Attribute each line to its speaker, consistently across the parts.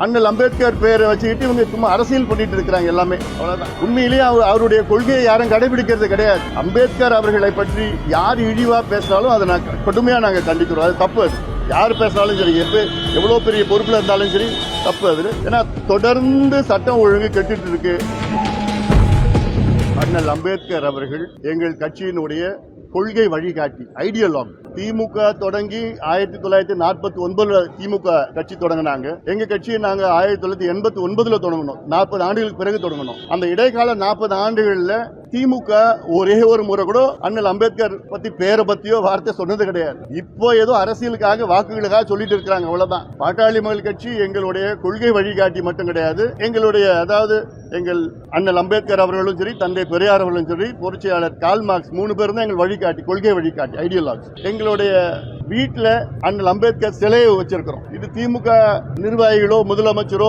Speaker 1: அண்ணல் அம்பேத்கர் பேரை வச்சுக்கிட்டு இவங்க சும்மா அரசியல் பண்ணிட்டு இருக்காங்க எல்லாமே. அவ்வளவுதான். உண்மையிலேயே அவருடைய கொள்கையை யாரும் கடைபிடிக்கிறது கிடையாது. அம்பேத்கர் அவர்களை பற்றி யார் இழிவா பேசினாலும் அதை கடுமையா நாங்க கண்டிக்கிறோம். அது தப்பு. அது யார் பேசினாலும் சரி, எவ்வளவு பெரிய பொறுப்புல இருந்தாலும் சரி, தப்பு அது. ஏன்னா தொடர்ந்து சட்டம் ஒழுங்கு கெட்டுட்டு இருக்கு. அண்ணல் அம்பேத்கர் அவர்கள் எங்கள் கட்சியினுடைய கொள்கை வழிகாட்டி, ஐடியாலஜி. திமுக தொடங்கி 1949 திமுக கட்சி தொடங்கினாங்க. எங்க கட்சியை நாங்க 1989 தொடங்கணும். 40 ஆண்டுகளுக்கு பிறகு தொடங்கணும். அந்த இடைக்கால 40 ஆண்டுகள்ல திமுக ஒரே ஒரு முறை கூட அண்ணல் அம்பேத்கர் பத்தி பேரை பத்தியோ வார்த்தை சொன்னது கிடையாது. இப்போ ஏதோ அரசியலுக்காக வாக்குகளுக்காக சொல்லிட்டு இருக்காங்க, அவ்வளவுதான். பாட்டாளி மக்கள் கட்சி எங்களுடைய கொள்கை வழிகாட்டி மட்டும் கிடையாது. எங்களுடைய எங்கள் அண்ணல் அம்பேத்கர் அவர்களும் சரி, தந்தை பெரியார் அவர்களும் சரி, புரட்சியாளர் கார்ல் மார்க்ஸ் 3 பேரும் தான் எங்கள் வழிகாட்டி, கொள்கை வழிகாட்டி, ஐடியாலஜி. எங்களுடைய வீட்டில் அண்ணல் அம்பேத்கர் சிலையை வச்சிருக்கிறோம். இது திமுக நிர்வாகிகளோ முதலமைச்சரோ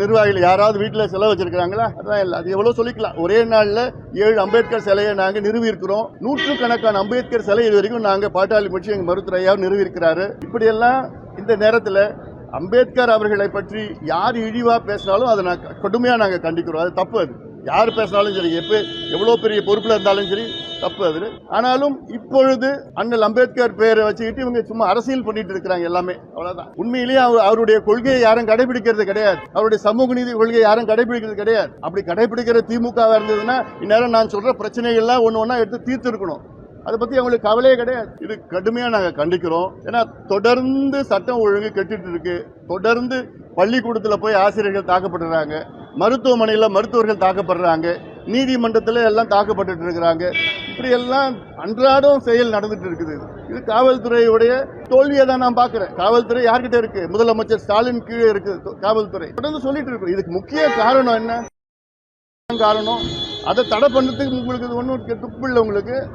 Speaker 1: நிர்வாகிகள் யாராவது வீட்டில் சிலை வச்சிருக்காங்களா? அதான் இல்லை. அது எவ்வளவு சொல்லிக்கலாம். ஒரே நாள்ல 7 அம்பேத்கர் சிலையை நாங்க நிறுவி இருக்கிறோம். நூற்றுக்கணக்கான அம்பேத்கர் சிலை இது வரைக்கும் நாங்க பாட்டாளி கட்சி எங்க மருத்துவர் ஐயா நிறுவி இருக்கிறாரு. இப்படி எல்லாம் இந்த நேரத்தில் அம்பேத்கர் அவர்களை பற்றி யார் இழிவா பேசினாலும் அதை கடுமையா நாங்க கண்டிக்கிறோம். அது தப்பு. அது யார் பேசினாலும் சரி, எவ்வளவு பெரிய பொறுப்புல இருந்தாலும் சரி, தப்பு அது. ஆனாலும் இப்பொழுது அண்ணல் அம்பேத்கர் பேரை வச்சுக்கிட்டு இவங்க சும்மா அரசியல் பண்ணிட்டு இருக்காங்க எல்லாமே. அவ்வளவுதான். உண்மையிலேயே அவருடைய கொள்கையை யாரும் கடைபிடிக்கிறது கிடையாது. அவருடைய சமூக நீதி கொள்கையை யாரும் கடைபிடிக்கிறது கிடையாது. அப்படி கடைபிடிக்கிற திமுக இருந்ததுன்னா இந்நேரம் நான் சொல்ற பிரச்சனைகள்லாம் ஒண்ணு எடுத்து தீர்த்து இருக்கணும். அதை பத்தி அவங்களுக்கு கவலையே கிடையாது. இது கடுமையா நாங்க கண்டிக்கிறோம். ஏன்னா தொடர்ந்து சட்டம் ஒழுங்கு கெட்டுட்டு இருக்கு. தொடர்ந்து பள்ளிக்கூடத்துல போய் ஆசிரியர்கள் தாக்கப்படுறாங்க, மருத்துவமனையில மருத்துவர்கள் தாக்கப்படுறாங்க, நீதிமன்றத்தில் எல்லாம் தாக்கப்பட்டு இருக்கிறாங்க. இப்படி எல்லாம் அன்றாடம் செயல் நடந்துட்டு இருக்குது. இது காவல்துறையுடைய தோல்வியை தான் நான் பாக்குறேன். காவல்துறை யார்கிட்ட இருக்கு? முதலமைச்சர் ஸ்டாலின் கீழே இருக்கு காவல்துறை. தொடர்ந்து சொல்லிட்டு இருக்கு. இதுக்கு முக்கிய காரணம் என்ன? காரணம் அதை தடை பண்ணதுக்கு உங்களுக்கு ஒன்றும் துப்பு இல்லை. உங்களுக்கு